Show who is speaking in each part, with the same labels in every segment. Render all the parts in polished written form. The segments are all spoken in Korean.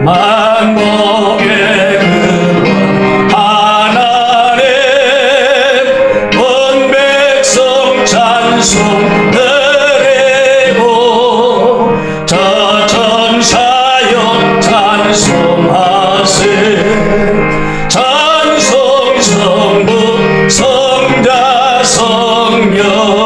Speaker 1: 만복의 근원 하나님 온 백성 찬송 드리고 저 천사여 찬송하세 찬송 성부 성자 성령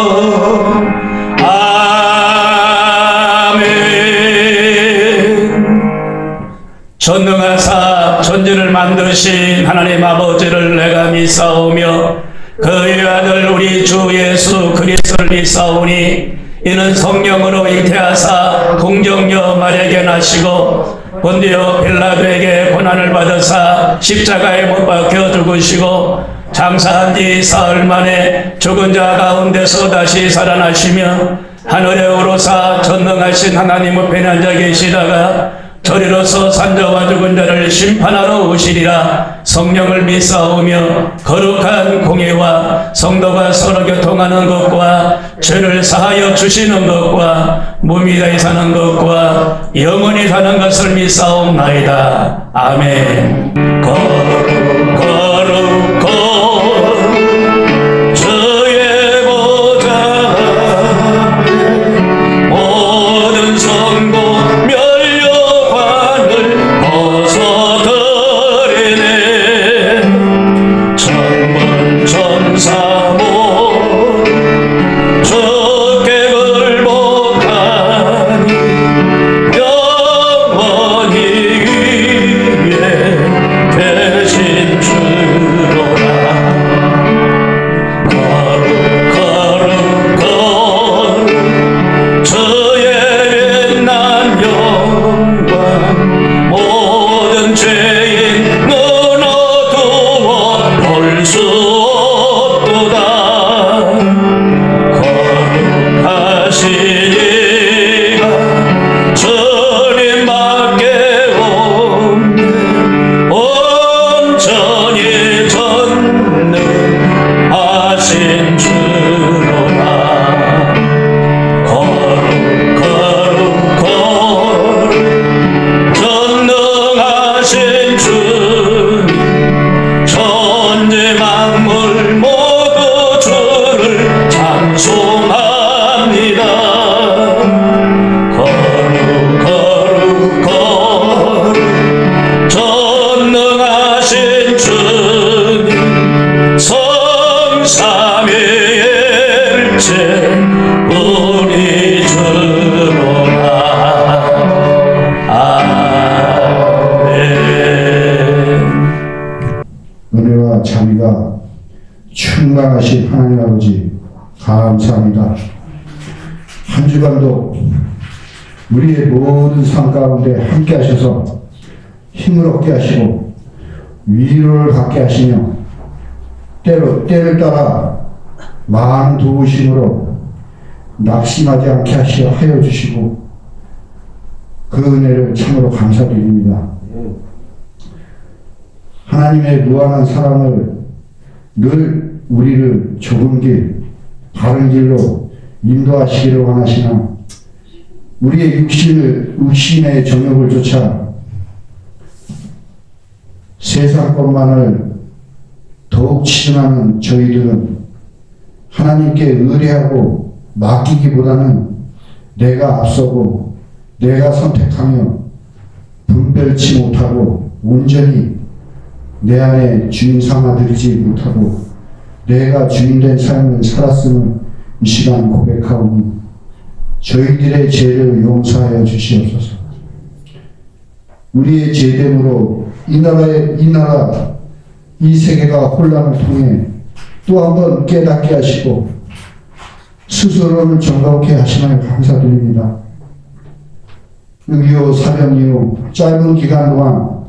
Speaker 1: 전능하사 천지를 만드신 하나님 아버지를 내가 믿사오며 그의 아들 우리 주 예수 그리스도를 믿사오니 이는 성령으로 잉태하사 동정녀 마리아에게 나시고 본디오 빌라도에게 고난을 받으사 십자가에 못 박혀 죽으시고 장사한 지 사흘 만에 죽은 자 가운데서 다시 살아나시며 하늘에 오르사 전능하신 하나님 앞에 앉아 계시다가 저리로서 산자와 죽은 자를 심판하러 오시리라. 성령을 믿사오며 거룩한 공예와 성도가 서로 교통하는 것과 죄를 사하여 주시는 것과 몸이 다히 사는 것과 영원히 사는 것을 믿사옵나이다. 아멘. 거룩 주의 보좌 모든 성도
Speaker 2: 자비가 충만하신 하나님 아버지 감사합니다. 한 주간도 우리의 모든 삶 가운데 함께 하셔서 힘을 얻게 하시고 위로를 갖게 하시며 때를 따라 많은 도우심으로 낙심하지 않게 하여 주시고 그 은혜를 참으로 감사드립니다. 하나님의 무한한 사랑을 늘 우리를 좋은 길, 바른 길로 인도하시기를 원하시나 우리의 육신의 정욕을 쫓아 세상 것만을 더욱 치중하는 저희들은 하나님께 의뢰하고 맡기기보다는 내가 앞서고 내가 선택하며 분별치 못하고 온전히 내 안에 주인 삼아들이지 못하고 내가 주인된 삶을 살았음을 이 시간 고백하오니 저희들의 죄를 용서하여 주시옵소서. 우리의 죄됨으로 이 나라 이 세계가 혼란을 통해 또 한 번 깨닫게 하시고 스스로를 정감케 하시나요 감사드립니다. 6.25 사변 이후 짧은 기간 동안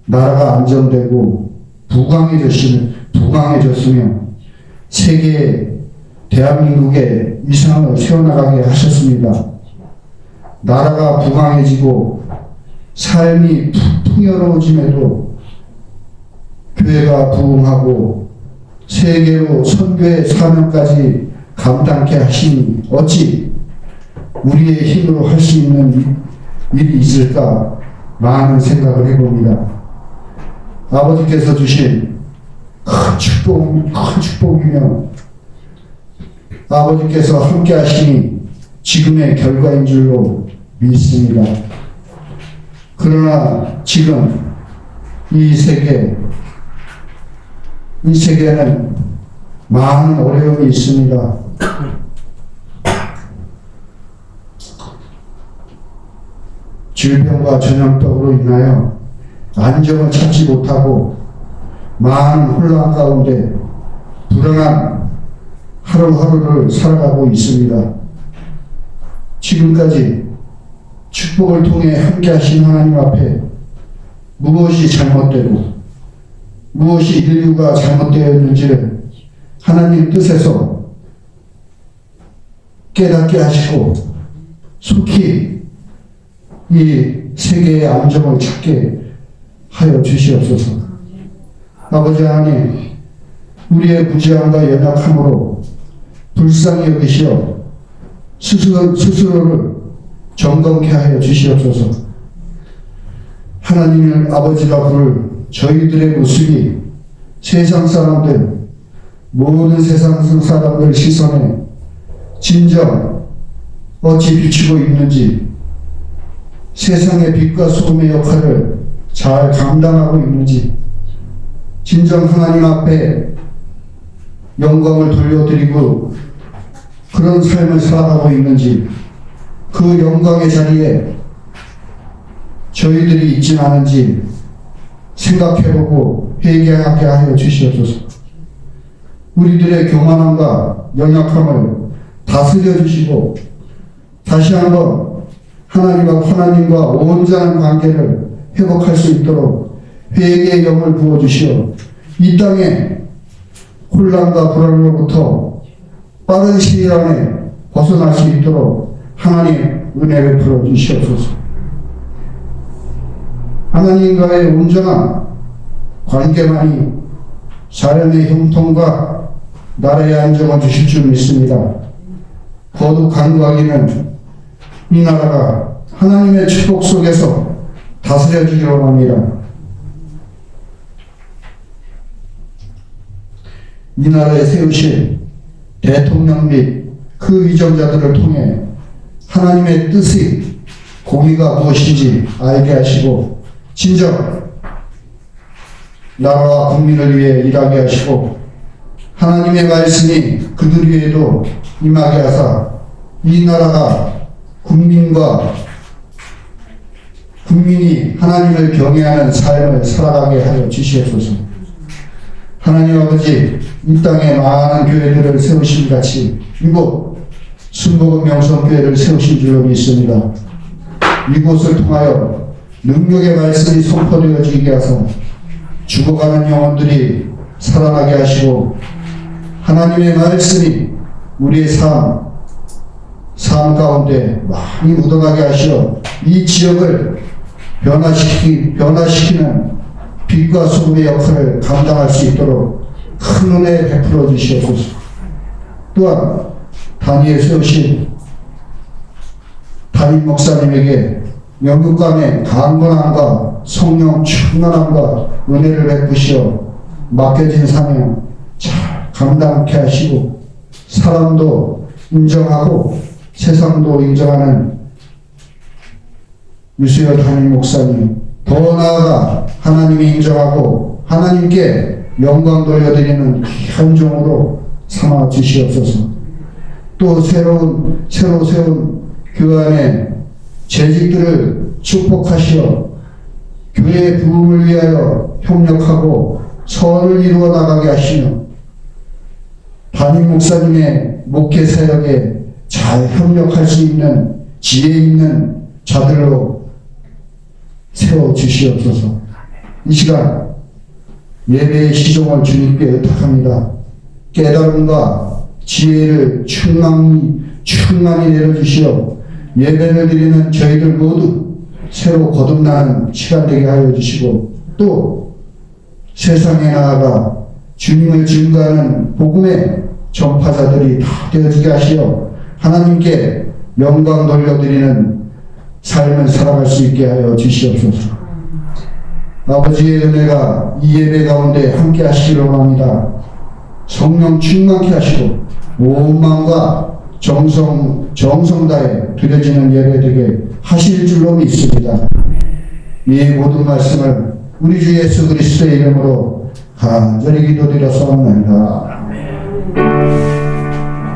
Speaker 2: 나라가 안정되고 부강해졌으며 세계에 대한민국의 위상을 세워나가게 하셨습니다. 나라가 부강해지고 삶이 풍요로워짐에도 교회가 부흥하고 세계로 선교의 사명까지 감당케 하시니 어찌 우리의 힘으로 할 수 있는 일이 있을까 많은 생각을 해봅니다. 아버지께서 주신 큰 축복이며 아버지께서 함께 하시니 지금의 결과인 줄로 믿습니다. 그러나 지금 이 세계에는 많은 어려움이 있습니다. 질병과 전염병으로 인하여 안정을 찾지 못하고 많은 혼란 가운데 불안한 하루하루를 살아가고 있습니다. 지금까지 축복을 통해 함께 하신 하나님 앞에 무엇이 잘못되고 무엇이 인류가 잘못되었는지를 하나님 뜻에서 깨닫게 하시고 속히 이 세계의 안정을 찾게 하여 주시옵소서. 아버지 하나님, 우리의 무지함과 연약함으로 불쌍히 여기시어 스스로를 점검케 하여 주시옵소서. 하나님을 아버지라 부를 저희들의 모습이 세상 사람들, 모든 세상 사람들 시선에 진정 어찌 비추고 있는지, 세상의 빛과 소금의 역할을 잘 감당하고 있는지, 진정 하나님 앞에 영광을 돌려드리고 그런 삶을 살아가고 있는지, 그 영광의 자리에 저희들이 있진 않은지 생각해보고 회개하게 하여 주시옵소서. 우리들의 교만함과 연약함을 다스려 주시고 다시 한번 하나님과 온전한 관계를 회복할 수 있도록 회개의 영을 부어주시어 이 땅에 혼란과 불안으로부터 빠른 시일 안에 벗어날 수 있도록 하나님 은혜를 풀어주시옵소서. 하나님과의 온전한 관계만이 삶의 형통과 나라의 안정을 주실 줄 믿습니다. 거듭 간구하기는 이 나라가 하나님의 축복 속에서 다스려지기를 원합니다. 이 나라에 세우실 대통령 및 그 위정자들을 통해 하나님의 뜻이 공의가 무엇인지 알게 하시고 진정 나라와 국민을 위해 일하게 하시고 하나님의 말씀이 그들 위에도 임하게 하사 이 나라가 국민이 하나님을 경외하는 삶을 살아가게 하여 주시옵소서. 하나님 아버지, 이 땅에 많은 교회들을 세우신 같이 이곳 순복음 명성교회를 세우신 줄로 믿습니다. 이곳을 통하여 능력의 말씀이 선포되어지게 하사 죽어가는 영혼들이 살아나게 하시고 하나님의 말씀이 우리의 삶 가운데 많이 묻어나게 하시어 이 지역을 변화시키는 빛과 소금의 역할을 감당할 수 있도록 큰 은혜 베풀어 주시옵소서. 또한 단위에 세우신 담임 목사님에게 영육간의 강건함과 성령 충만함과 은혜를 베푸시어 맡겨진 사명 잘 감당케 하시고 사람도 인정하고 세상도 인정하는 유수열 담임 목사님, 더 나아가 하나님이 인정하고 하나님께 영광 돌려드리는 귀한 종으로 삼아 주시옵소서. 또 새로 세운 교회 재직들을 축복하시어 교회의 부흥을 위하여 협력하고 선을 이루어 나가게 하시며 담임 목사님의 목회 사역에 잘 협력할 수 있는 지혜 있는 자들로 세워 주시옵소서. 이 시간 예배의 시종을 주님께 의탁합니다. 깨달음과 지혜를 충만히 내려주시어 예배를 드리는 저희들 모두 새로 거듭나는 시간 되게 하여 주시고 또 세상에 나아가 주님을 증거하는 복음의 전파자들이 다 되어지게 하시어 하나님께 영광 돌려드리는 삶을 살아갈 수 있게 하여 주시옵소서. 아버지의 은혜가 이 예배 가운데 함께 하시기를 원합니다. 성령 충만케 하시고 온 마음과 정성 다해 드려지는 예배 되게 하실 줄로 믿습니다. 이 모든 말씀을 우리 주 예수 그리스도의 이름으로 간절히 기도드렸사옵나이다.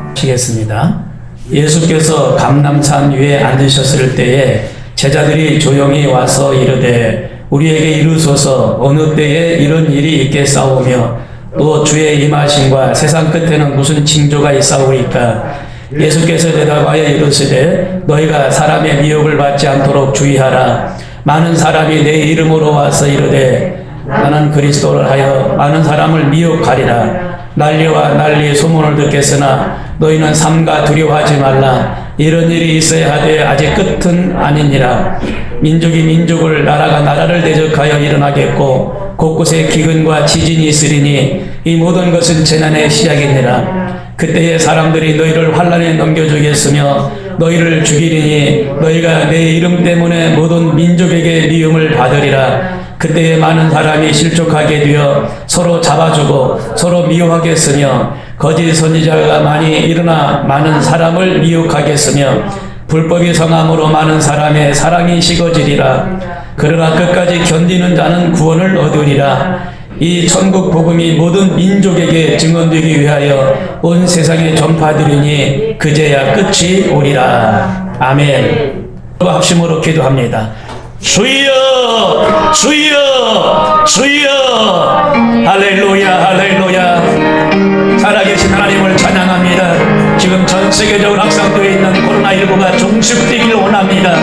Speaker 1: 하시겠습니다. 예수께서 감람산 위에 앉으셨을 때에 제자들이 조용히 와서 이르되 우리에게 이르소서 어느 때에 이런 일이 있겠사오며 또 주의 임하심과 세상 끝에는 무슨 징조가 있사오리까. 예수께서 대답하여 이르시되 너희가 사람의 미혹을 받지 않도록 주의하라. 많은 사람이 내 이름으로 와서 이르되 나는 그리스도를 하여 많은 사람을 미혹하리라. 난리와 난리 소문을 듣겠으나 너희는 삼가 두려워하지 말라. 이런 일이 있어야 하되 아직 끝은 아니니라. 민족이 민족을 나라가 나라를 대적하여 일어나겠고 곳곳에 기근과 지진이 있으리니 이 모든 것은 재난의 시작이니라. 그때에 사람들이 너희를 환난에 넘겨주겠으며 너희를 죽이리니 너희가 내 이름 때문에 모든 민족에게 미움을 받으리라. 그때에 많은 사람이 실족하게 되어 서로 잡아주고 서로 미워하겠으며 거짓 선지자가 많이 일어나 많은 사람을 미혹하겠으며 불법이 성함으로 많은 사람의 사랑이 식어지리라. 그러나 끝까지 견디는 자는 구원을 얻으리라. 이 천국 복음이 모든 민족에게 증언되기 위하여 온 세상에 전파되리니 그제야 끝이 오리라. 아멘. 합심으로 기도합니다. 주여 주여 주여. 할렐루야 할렐루야. 살아계신 하나님을 찬양합니다. 지금 전 세계적으로 확산되어 있는 코로나19가 종식되기를 원합니다.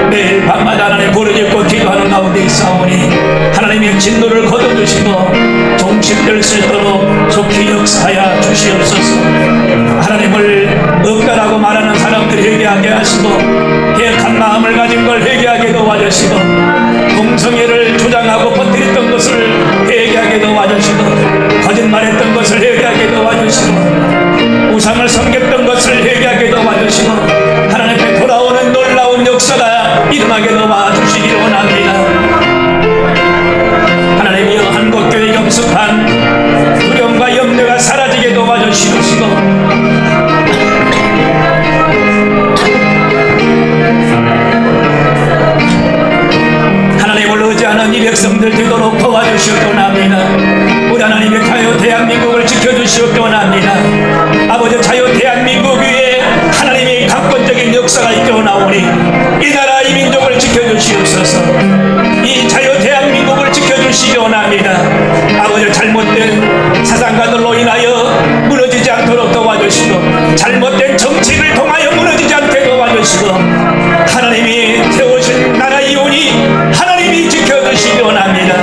Speaker 1: 매일 밤마다 하나님 부르짖고 기도하는 가운데 있사오니 하나님의 진노를 거둬주시고 종식될 수 있도록 속히 역사하여 주시옵소서. 하나님을 억가라고 말하는 사람들이 회개하게 하시고 계획한 마음을 가진 걸 회개하게 도와주시고 공성애를 주장하고 퍼뜨렸던 것을 회개하게 도와주시고 거짓말했던 것을 회개하게 도와주시고 우상을 섬겼던 것을 회개하게 도와주시고 하나님 앞에 돌아오는 놀라운 역사가 일어나게 도와주시기를 원합니다. 하나님이여 한국교회 경습한 두려움과 염려가 사라지게 도와주시옵시고 하나님을 의지하는 이 백성들 되도록 도와주시옵기 원합니다. 우리 하나님의 자유 대한민국을 지켜주시옵기 원합니다. 아버지 자유 대한민국 위에 하나님의 강권적인 역사가 있게 원하오니 이 나라 이 민족을 지켜주시옵소서. 이 자유 대한민국을 지켜주시기 원합니다. 아버지 잘못된 사상가들로 인하여 무너지지 않도록 도와주시고 잘못된 정치를 통하여 무너지지 않게 도와주시고 하나님이 세우신 나라 이혼이 하나님이 지켜주시기 원합니다.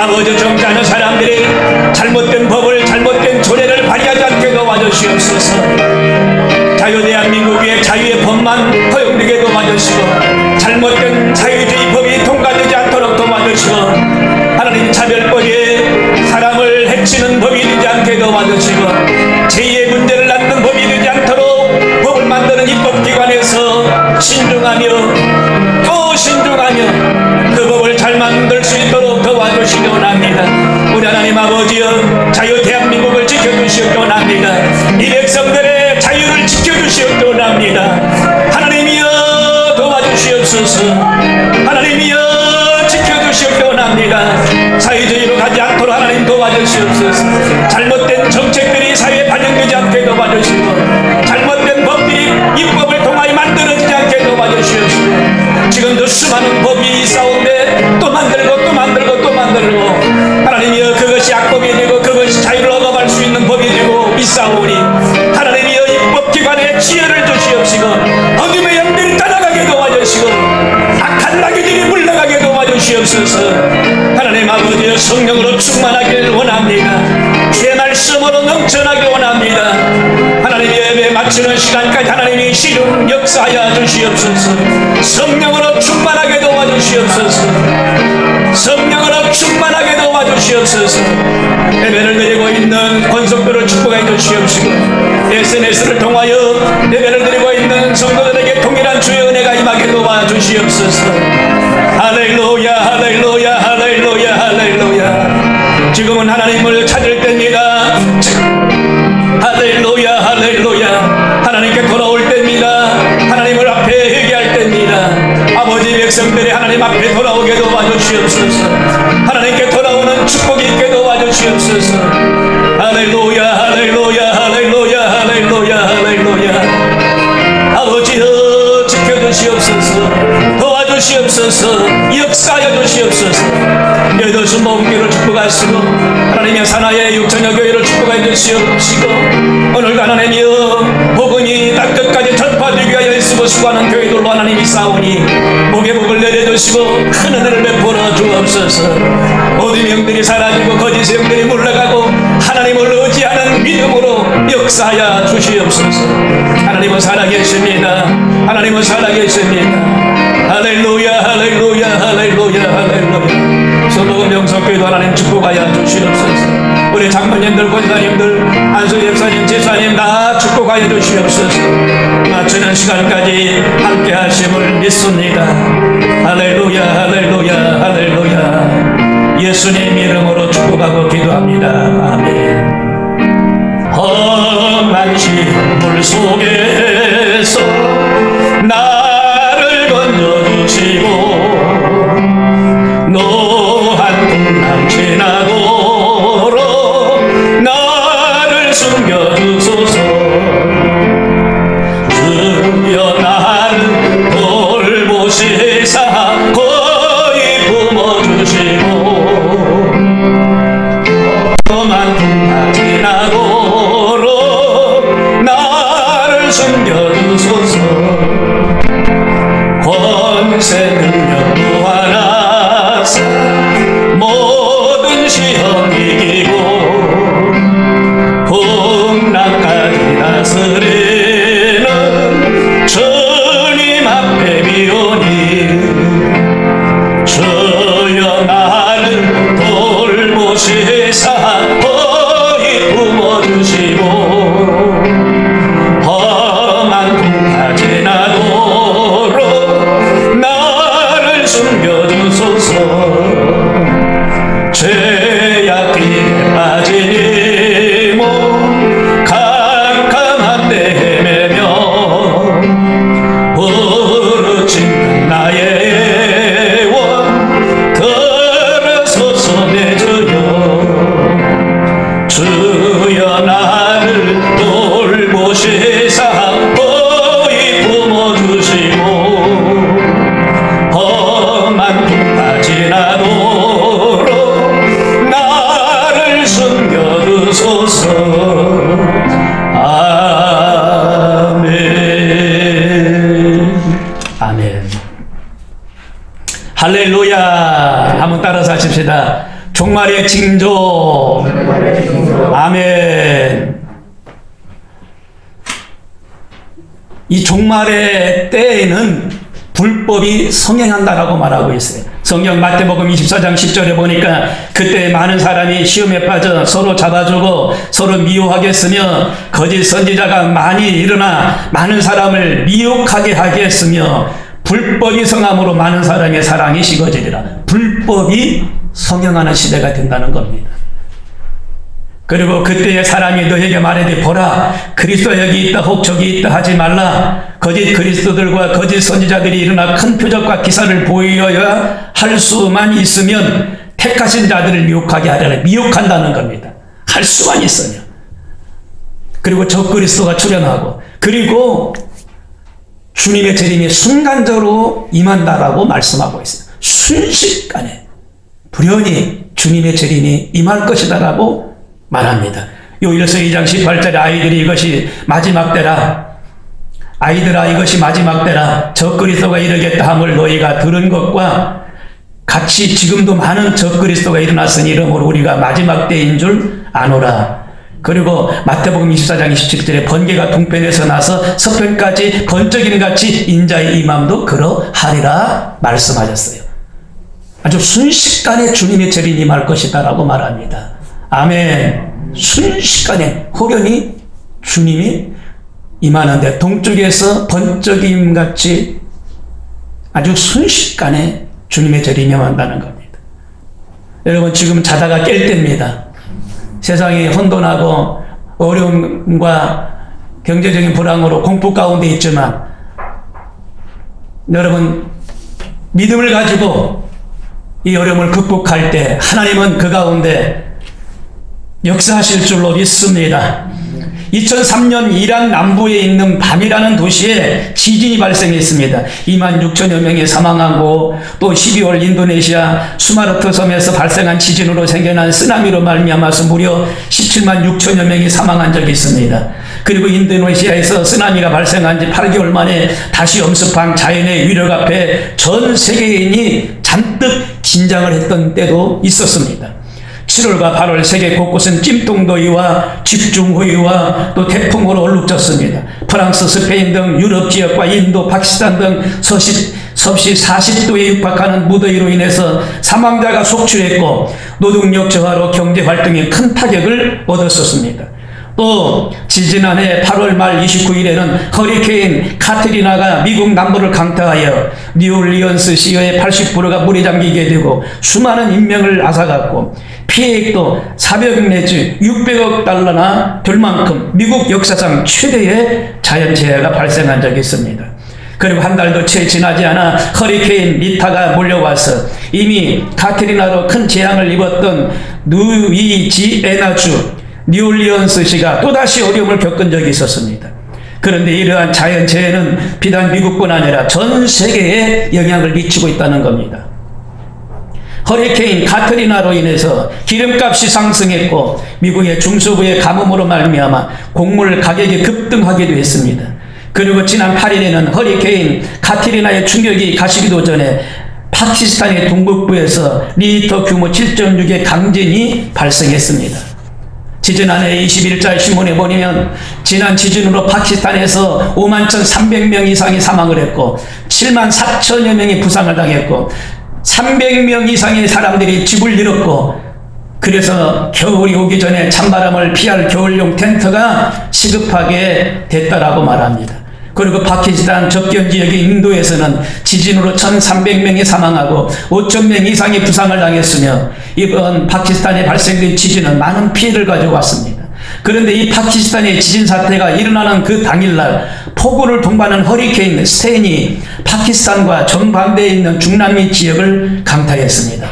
Speaker 1: 아버지 정자는 사람들이 잘못된 법을 잘못된 조례를 발휘하지 않게 도와주시옵소서. 자유 대한민국 위에 자유의 법만 허용되게 도와주시고 잘못된 자유주의 법이 통과되지 않도록 도와주시고 하나님 차별법에 사람을 해치는 법이 되지 않게 도와주시고 제2의 문제를 낳는 법이 되지 않도록 법을 만드는 입법기관에서 신중하며 또 신중하며 그 법을 잘 만들 수 있도록 도와주시기 원합니다. 우리 하나님 아버지여 자유 대한민국을 지켜주시기 원합니다. 이 백성들의 자유를 지켜주시기 원합니다. 하나님이여 도와주시옵소서. 하나님이여 지켜주시기 원합니다. 사회주의로 가지 않도록 하나님 도와주시옵소서. 잘못된 정책들이 사회에 반영되지 않게 도와주시고 잘못된 법들이 입법을 통하여 만들어지지 않게 도와주시옵소서. 지금도 수많은 법이 있사온데 또 만들고 또 만들고 또 만들고 하나님이여 그것이 악법이 되고 그것이 자유를 억압할 수 있는 법이 되고 있사오니 하나님이여 입법기관에 지혜를 주시옵시고 어둠의 영들이 따라가게 도와주시고 악한 나귀들이 물러가게 도와주시옵소서. 하나님 아버지여 성령으로 충만하기를 원합니다. 주의 말씀으로 넘쳐나게 원합니다. 하나님 예배 마치는 시간까지 하나님이 시름 역사하여 주시옵소서. 성령으로 충만하게 도와주시옵소서. 성령으로 충만하게 도와주시옵소서. 예배를 드리고 있는 권속들을 축복해 주시옵시고 SNS를 통하여 예배를 드리고 있는 성도들에게 동일한 주의 은혜가 임하게 도와주시옵소서. 할렐루야 할렐루야 할렐루야. 백성들이 하나님 앞에 돌아오게 도와주시옵소서. 하나님께 돌아오는 축복이 있게 도와주시옵소서. 할렐루야 할렐루야 할렐루야 할렐루야 할렐루야. 아버지여 지켜주시옵소서. 도와주시옵소서. 역사하여 주시옵소서. 여덟수 모음교회를 축복하시고 하나님의 산하의 육천여 교회를 축복하여 주시옵시고 오늘도 하나님이여 복음이 땅끝까지 전파되기 위하여 애쓰고 수고하는 교회들로 하나님이 싸우니 목에 복을 내려주시고 큰 은혜를 베풀어 주옵소서. 모든 영들이 사라지고 거짓 영들이 물러가고 하나님을 의지하는 믿음으로 역사하여 주시옵소서. 하나님은 살아계십니다. 하나님은 살아계십니다. 할렐루야 할렐루야 할렐루야 할렐루야. 소복음 명석교회도 하나님 축복하여 주시옵소서. 우리 장로님들 권사님들 안수 집사님 집사님 다 축복하여 주시옵소서. 마치는 시간까지 함께 하심을 믿습니다. 할렐루야 할렐루야 할렐루야. 예수님 이름으로 축복하고 기도합니다. 아멘. 험한 시물 속에서 나를 건져주시고 노한 풍랑 지나도록 나를 숨겨주소서. 주여 나를 돌보시사 거의 품어주시고 험한 풍랑 지나도록 나를 숨겨주소서. 권세 능력 무한하사 모든 시험 이기고 풍랑까지 다스리는 주님 앞에 비오니 주여 나를 돌보시사 거의 품어주시고 험한 풍파 지나도록 나를 숨겨주소서. 죄악길에 빠진 이 몸 캄캄한 데 헤매며 부르짖는 나의 애원 들으소서. 내 주여 주여 나를 돌보시사 거의 품어주시고 험한 풍파 지나도록 나를 숨겨주소서. 아멘. 아멘. 할렐루야. 한번 따라서 하십시다. 종말의 징조. 아멘. 이 종말의 때에는 불법이 성행한다라고 말하고 있어요. 성경 마태복음 24장 10절에 보니까 그때 많은 사람이 시험에 빠져 서로 잡아주고 서로 미워하겠으며 거짓 선지자가 많이 일어나 많은 사람을 미혹하게 하겠으며 불법이 성함으로 많은 사람의 사랑이 식어지리라. 불법이 성행하는 시대가 된다는 겁니다. 그리고 그때의 사람이 너에게 말하되 보라 그리스도 여기 있다 혹 저기 있다 하지 말라. 거짓 그리스도들과 거짓 선지자들이 일어나 큰 표적과 기사를 보여야 할 수만 있으면 택하신 자들을 미혹하게 하려라. 미혹한다는 겁니다. 할 수만 있으면. 그리고 저 그리스도가 출현하고 그리고 주님의 재림이 순간적으로 임한다라고 말씀하고 있어요. 순식간에 불현히 주님의 재림이 임할 것이다라고 말합니다. 요일서 2장 18절에 아이들이 이것이 마지막 때라. 아이들아 이것이 마지막 때라. 적그리스도가 이르겠다 함을 너희가 들은 것과 같이 지금도 많은 적그리스도가 일어났으니 이러므로 우리가 마지막 때인 줄 아노라. 그리고 마태복음 24장 27절에 번개가 동편에서 나서 서편까지 번쩍임같이 인자의 임함도 그러하리라 말씀하셨어요. 아주 순식간에 주님의 재림이 임할 것이다 라고 말합니다. 아멘. 순식간에 호련히 주님이 임하는데 동쪽에서 번쩍임같이 아주 순식간에 주님의 재림이 임한다는 겁니다. 여러분 지금 자다가 깰 때입니다. 세상이 혼돈하고 어려움과 경제적인 불황으로 공포 가운데 있지만 여러분 믿음을 가지고 이 어려움을 극복할 때 하나님은 그 가운데 역사하실 줄로 믿습니다. 2003년 이란 남부에 있는 밤이라는 도시에 지진이 발생했습니다. 26,000여 명이 사망하고, 또 12월 인도네시아 수마르트 섬에서 발생한 지진으로 생겨난 쓰나미로 말미암아서 무려 17만 6천여 명이 사망한 적이 있습니다. 그리고 인도네시아에서 쓰나미가 발생한 지 8개월 만에 다시 엄습한 자연의 위력 앞에 전 세계인이 잔뜩 긴장을 했던 때도 있었습니다. 7월과 8월 세계 곳곳은 찜통더위와 집중호우와 또 태풍으로 얼룩졌습니다. 프랑스, 스페인 등 유럽 지역과 인도, 파키스탄 등 섭씨 40도에 육박하는 무더위로 인해서 사망자가 속출했고, 노동력 저하로 경제활동에 큰 타격을 얻었었습니다. 또 지지난해 8월 말 29일에는 허리케인 카트리나가 미국 남부를 강타하여 뉴올리언스 시의 80%가 물에 잠기게 되고 수많은 인명을 앗아갔고, 피해액도 400억 내지 600억 달러나 될 만큼 미국 역사상 최대의 자연재해가 발생한 적이 있습니다. 그리고 한 달도 채 지나지 않아 허리케인 리타가 몰려와서 이미 카트리나로 큰 재앙을 입었던 루이지애나주 뉴올리언스시가 또다시 어려움을 겪은 적이 있었습니다. 그런데 이러한 자연재해는 비단 미국뿐 아니라 전 세계에 영향을 미치고 있다는 겁니다. 허리케인 카트리나로 인해서 기름값이 상승했고, 미국의 중소부의 가뭄으로 말미암아 곡물 가격이 급등하기도 했습니다. 그리고 지난 8일에는 허리케인 카트리나의 충격이 가시기도 전에 파키스탄의 동북부에서 리히터 규모 7.6의 강진이 발생했습니다. 지지난해 21일 신문에 보면 지난 지진으로 파키스탄에서 51,300명 이상이 사망을 했고 74,000여 명이 부상을 당했고 300명 이상의 사람들이 집을 잃었고, 그래서 겨울이 오기 전에 찬바람을 피할 겨울용 텐트가 시급하게 됐다라고 말합니다. 그리고 파키스탄 접견 지역인 인도에서는 지진으로 1,300명이 사망하고 5,000명 이상이 부상을 당했으며, 이번 파키스탄에 발생된 지진은 많은 피해를 가져왔습니다. 그런데 이 파키스탄의 지진 사태가 일어나는 그 당일날 폭우를 동반한 허리케인 스탠이 파키스탄과 정반대에 있는 중남미 지역을 강타했습니다.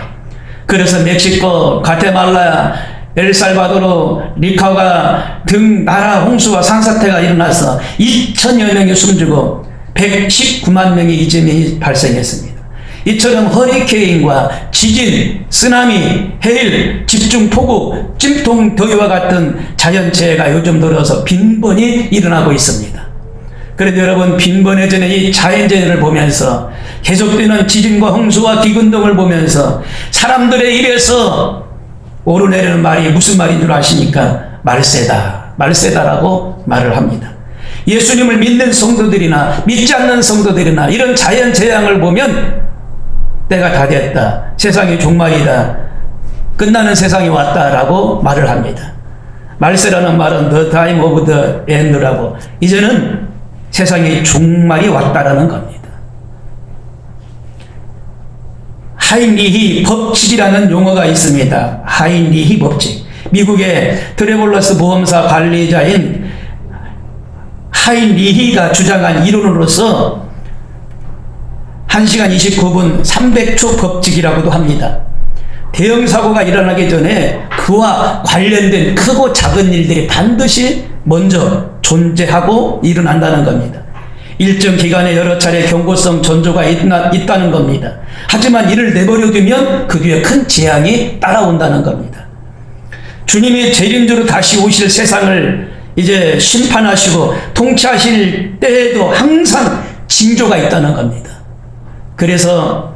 Speaker 1: 그래서 멕시코, 과테말라, 엘살바도르, 니카가 등 나라 홍수와 산사태가 일어나서 2,000여 명이 숨지고 119만 명의 이재민이 발생했습니다. 이처럼 허리케인과 지진, 쓰나미, 해일, 집중폭우, 찜통 더위와 같은 자연재해가 요즘 들어서 빈번히 일어나고 있습니다. 그런데 여러분, 빈번해지는 이 자연재해를 보면서, 계속되는 지진과 홍수와 기근 등을 보면서 사람들의 입에서 오르내리는 말이 무슨 말인 줄 아십니까? 말세다, 말세다라고 말을 합니다. 예수님을 믿는 성도들이나 믿지 않는 성도들이나 이런 자연재앙을 보면 때가 다 됐다, 세상이 종말이다, 끝나는 세상이 왔다라고 말을 합니다. 말세라는 말은 the time of the end라고, 이제는 세상의 종말이 왔다라는 겁니다. 하인리히 법칙이라는 용어가 있습니다. 하인리히 법칙. 미국의 트래블러스 보험사 관리자인 하인리히가 주장한 이론으로서 1시간 29분 300초 법칙이라고도 합니다. 대형 사고가 일어나기 전에 그와 관련된 크고 작은 일들이 반드시 먼저 존재하고 일어난다는 겁니다. 일정 기간에 여러 차례 경고성 전조가 있다는 겁니다. 하지만 이를 내버려두면 그 뒤에 큰 재앙이 따라온다는 겁니다. 주님이 재림주로 다시 오실 세상을 이제 심판하시고 통치하실 때에도 항상 징조가 있다는 겁니다. 그래서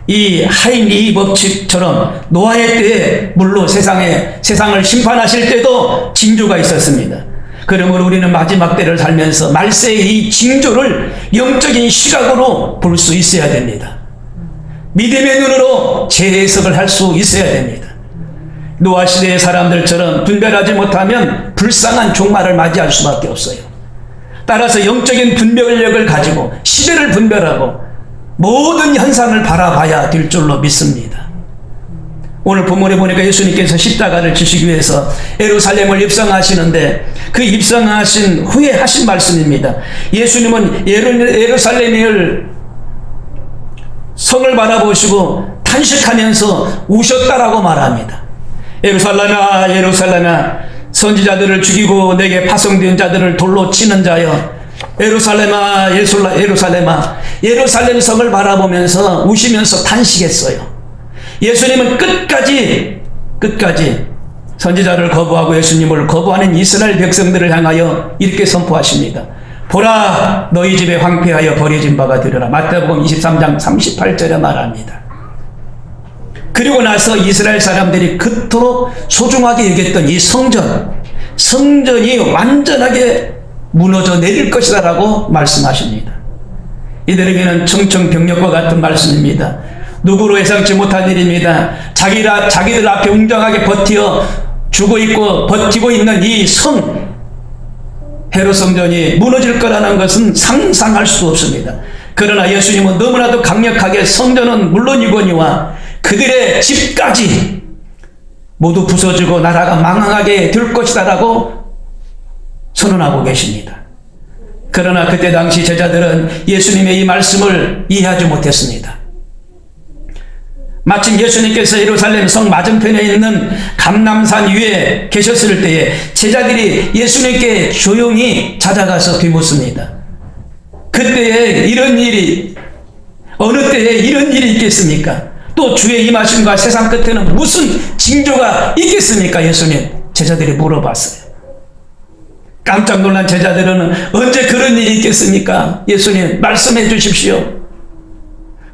Speaker 1: 이 하인리히 법칙처럼 노아의 때에 물로 세상을 심판하실 때도 징조가 있었습니다. 그러므로 우리는 마지막 때를 살면서 말세의 이 징조를 영적인 시각으로 볼 수 있어야 됩니다. 믿음의 눈으로 재해석을 할 수 있어야 됩니다. 노아 시대의 사람들처럼 분별하지 못하면 불쌍한 종말을 맞이할 수밖에 없어요. 따라서 영적인 분별력을 가지고 시대를 분별하고 모든 현상을 바라봐야 될 줄로 믿습니다. 오늘 본문에 보니까 예수님께서 십자가를 지시기 위해서 예루살렘을 입성하시는데 그 입성하신 후에 하신 말씀입니다. 예수님은 예루살렘을 성을 바라보시고 탄식하면서 우셨다라고 말합니다. 예루살렘아 예루살렘아 선지자들을 죽이고 내게 파송된 자들을 돌로 치는 자여 예루살렘아 예루살렘아 예루살렘 성을 바라보면서 우시면서 탄식했어요. 예수님은 끝까지 선지자를 거부하고 예수님을 거부하는 이스라엘 백성들을 향하여 이렇게 선포하십니다. 보라 너희 집에 황폐하여 버려진 바가 되리라. 마태복음 23장 38절에 말합니다. 그리고 나서 이스라엘 사람들이 그토록 소중하게 여겼던 이 성전이 완전하게 무너져 내릴 것이다 라고 말씀하십니다. 이들에게는 청청병력과 같은 말씀입니다. 누구로 예상치 못한 일입니다. 자기들 앞에 웅장하게 버티고 있는 이 헤롯 성전이 무너질 거라는 것은 상상할 수 없습니다. 그러나 예수님은 너무나도 강력하게 성전은 물론이거니와 그들의 집까지 모두 부서지고 나라가 망하게 될 것이다 라고 선언하고 계십니다. 그러나 그때 당시 제자들은 예수님의 이 말씀을 이해하지 못했습니다. 마침 예수님께서 예루살렘 성 맞은편에 있는 감람산 위에 계셨을 때에 제자들이 예수님께 조용히 찾아가서 뒤묻습니다. 그때에 어느 때에 이런 일이 있겠습니까? 또 주의 임하심과 세상 끝에는 무슨 징조가 있겠습니까? 예수님, 제자들이 물어봤어요. 깜짝 놀란 제자들은 언제 그런 일이 있겠습니까? 예수님 말씀해 주십시오.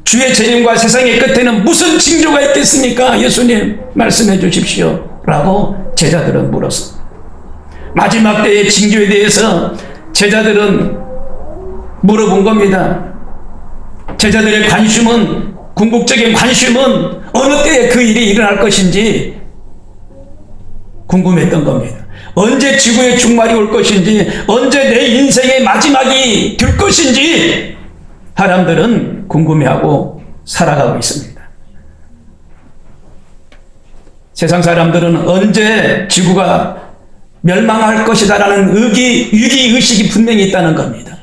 Speaker 1: 주의 재림과 세상의 끝에는 무슨 징조가 있겠습니까? 예수님 말씀해 주십시오 라고 제자들은 물었습니다. 마지막 때의 징조에 대해서 제자들은 물어본 겁니다. 제자들의 궁극적인 관심은 어느 때에 그 일이 일어날 것인지 궁금했던 겁니다. 언제 지구의 종말이 올 것인지, 언제 내 인생의 마지막이 될 것인지 사람들은 궁금해하고 살아가고 있습니다. 세상 사람들은 언제 지구가 멸망할 것이다라는 위기의식이 분명히 있다는 겁니다.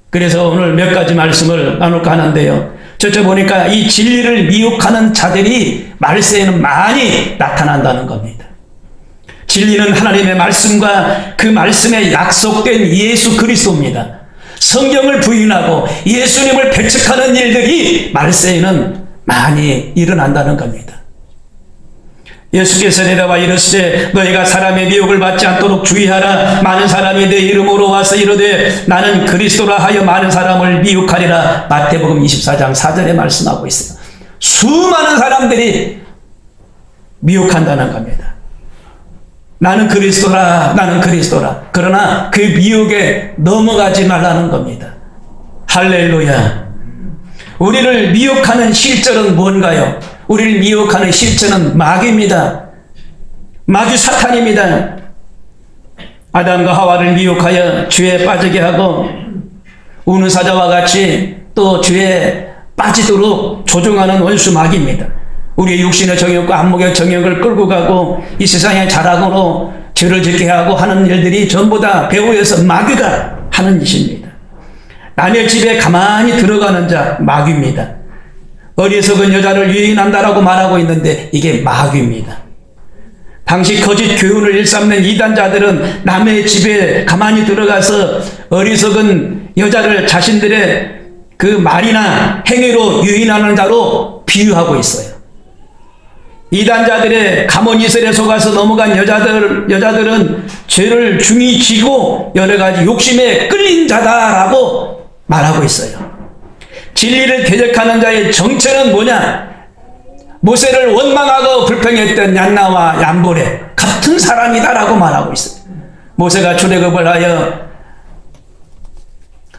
Speaker 1: 그래서 오늘 몇 가지 말씀을 나눌까 하는데요. 저쪽 보니까 이 진리를 미혹하는 자들이 말세에는 많이 나타난다는 겁니다. 진리는 하나님의 말씀과 그 말씀에 약속된 예수 그리스도입니다. 성경을 부인하고 예수님을 배척하는 일들이 말세에는 많이 일어난다는 겁니다. 예수께서 내려와 이르시되 너희가 사람의 미혹을 받지 않도록 주의하라. 많은 사람이 내 이름으로 와서 이르되 나는 그리스도라 하여 많은 사람을 미혹하리라. 마태복음 24장 4절에 말씀하고 있어요. 수많은 사람들이 미혹한다는 겁니다. 나는 그리스도라. 그러나 그 미혹에 넘어가지 말라는 겁니다. 할렐루야. 우리를 미혹하는 실절은 뭔가요? 우리를 미혹하는 실체는 마귀입니다. 마귀 사탄입니다. 아담과 하와를 미혹하여 죄에 빠지게 하고 우는 사자와 같이 또 죄에 빠지도록 조종하는 원수 마귀입니다. 우리의 육신의 정욕과 안목의 정욕을 끌고 가고 이 세상의 자랑으로 죄를 짓게 하고 하는 일들이 전부 다 배후에서 마귀가 하는 짓입니다. 남의 집에 가만히 들어가는 자 마귀입니다. 어리석은 여자를 유인한다라고 말하고 있는데 이게 마귀입니다. 당시 거짓 교훈을 일삼는 이단자들은 남의 집에 가만히 들어가서 어리석은 여자를 자신들의 그 말이나 행위로 유인하는 자로 비유하고 있어요. 이단자들의 가모니설에 속아서 넘어간 여자들은 죄를 중히 지고 여러 가지 욕심에 끌린 자다라고 말하고 있어요. 진리를 대적하는 자의 정체는 뭐냐? 모세를 원망하고 불평했던 얀나와 얀보레 같은 사람이다라고 말하고 있어요. 모세가 출애굽을 하여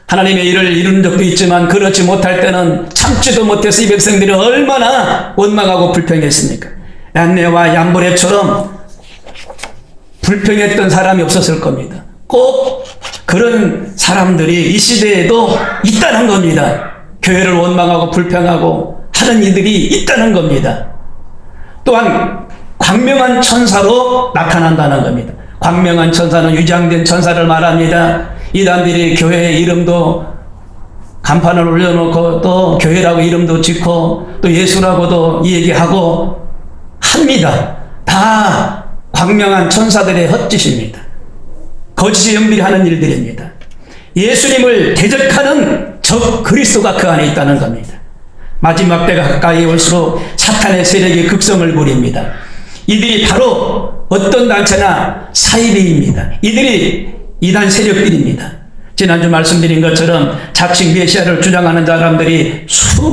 Speaker 1: 하나님의 일을 이룬 적도 있지만 그렇지 못할 때는 참지도 못해서 이 백성들이 얼마나 원망하고 불평했습니까? 얀네와 얀보레처럼 불평했던 사람이 없었을 겁니다. 꼭 그런 사람들이 이 시대에도 있다는 겁니다. 교회를 원망하고 불평하고 하는 이들이 있다는 겁니다. 또한 광명한 천사로 나타난다는 겁니다. 광명한 천사는 위장된 천사를 말합니다. 이단들이 교회의 이름도 간판을 올려놓고 또 교회라고 이름도 짓고 또 예수라고도 얘기하고 합니다. 다 광명한 천사들의 헛짓입니다. 거짓의 연비하는 일들입니다. 예수님을 대적하는 적 그리스도가 그 안에 있다는 겁니다. 마지막 때가 가까이 올수록 사탄의 세력이 극성을 부립니다. 이들이 바로 어떤 단체나 사이비입니다. 이들이 이단 세력들입니다. 지난주 말씀드린 것처럼 자칭 메시아를 주장하는 사람들이 수도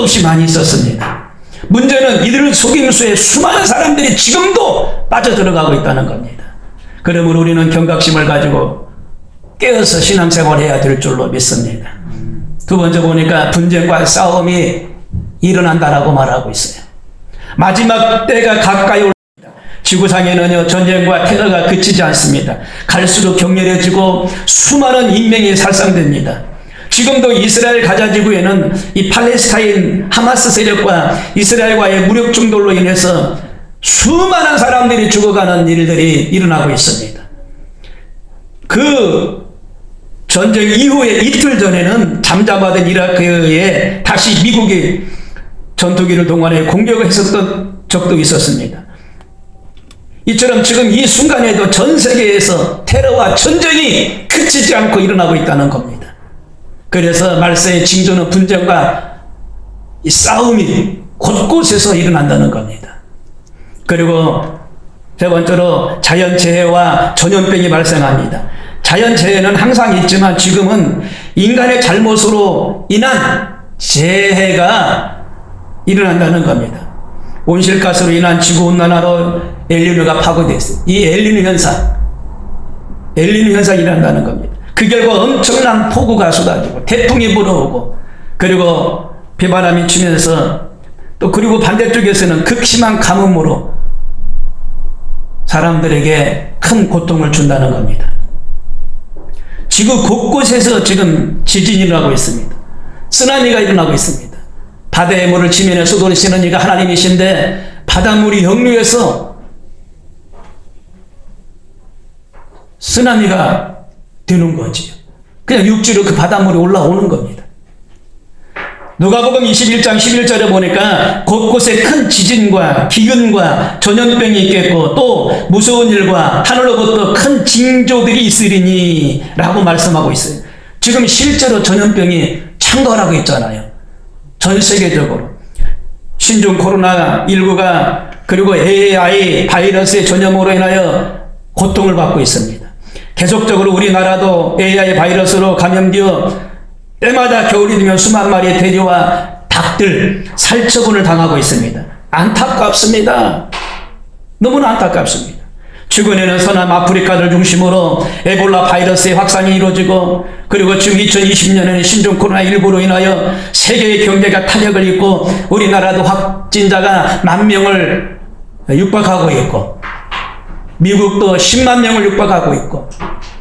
Speaker 1: 없이 많이 있었습니다. 문제는 이들을 속임수에 수많은 사람들이 지금도 빠져들어가고 있다는 겁니다. 그러므로 우리는 경각심을 가지고 깨어서 신앙생활을 해야 될 줄로 믿습니다. 두 번째 보니까 분쟁과 싸움이 일어난다라고 말하고 있어요. 마지막 때가 가까이 올 지구상에는요, 전쟁과 테러가 그치지 않습니다. 갈수록 격렬해지고 수많은 인명이 살상됩니다. 지금도 이스라엘 가자 지구에는 이 팔레스타인 하마스 세력과 이스라엘과의 무력 충돌로 인해서 수많은 사람들이 죽어가는 일들이 일어나고 있습니다. 그 전쟁 이후에 이틀 전에는 잠잠하던 이라크에 다시 미국이 전투기를 동원해 공격을 했었던 적도 있었습니다. 이처럼 지금 이 순간에도 전 세계에서 테러와 전쟁이 그치지 않고 일어나고 있다는 겁니다. 그래서 말세의 징조는 분쟁과 이 싸움이 곳곳에서 일어난다는 겁니다. 그리고 세 번째로 자연재해와 전염병이 발생합니다. 자연재해는 항상 있지만 지금은 인간의 잘못으로 인한 재해가 일어난다는 겁니다. 온실가스로 인한 지구온난화로 엘니뇨가 파고됐어요. 이 엘니뇨 현상이 일어난다는 겁니다. 그 결과 엄청난 폭우가 쏟아지고 태풍이 불어오고 그리고 비바람이 치면서 또 그리고 반대쪽에서는 극심한 가뭄으로 사람들에게 큰 고통을 준다는 겁니다. 지구 곳곳에서 지금 지진이 일어나고 있습니다. 쓰나미가 일어나고 있습니다. 바다의 물을 지면에 쏟아내시는 이가 하나님이신데 바닷물이 역류해서 쓰나미가 되는 거지요. 그냥 육지로 그 바닷물이 올라오는 겁니다. 누가복음 21장 11절에 보니까 곳곳에 큰 지진과 기근과 전염병이 있겠고 또 무서운 일과 하늘로부터 큰 징조들이 있으리니 라고 말씀하고 있어요. 지금 실제로 전염병이 창궐하고 있잖아요. 전 세계적으로 신종 코로나19가 그리고 AI 바이러스의 전염으로 인하여 고통을 받고 있습니다. 계속적으로 우리나라도 AI 바이러스로 감염되어 때마다 겨울이 되면 수만 마리의 돼지와 닭들 살처분을 당하고 있습니다. 안타깝습니다. 너무나 안타깝습니다. 최근에는 서남 아프리카를 중심으로 에볼라 바이러스의 확산이 이루어지고 그리고 지금 2020년에는 신종 코로나19로 인하여 세계의 경제가 타격을 입고 우리나라도 확진자가 10,000명을 육박하고 있고 미국도 10만 명을 육박하고 있고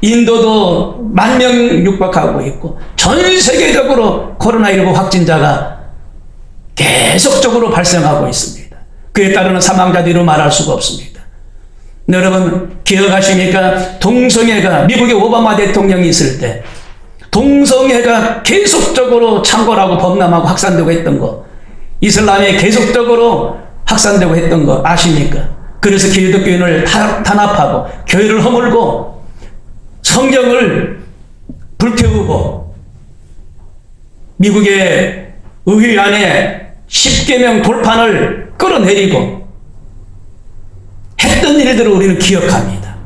Speaker 1: 인도도 10,000명 육박하고 있고 전 세계적으로 코로나19 확진자가 계속적으로 발생하고 있습니다. 그에 따르는 사망자들로 말할 수가 없습니다. 여러분 기억하십니까? 동성애가 미국의 오바마 대통령이 있을 때 동성애가 계속적으로 창궐하고 범람하고 확산되고 했던 거, 이슬람에 계속적으로 확산되고 했던 거 아십니까? 그래서 기독교인을 탄압하고 교회를 허물고 성경을 불태우고 미국의 의회 안에 10계명 돌판을 끌어내리고 했던 일들을 우리는 기억합니다.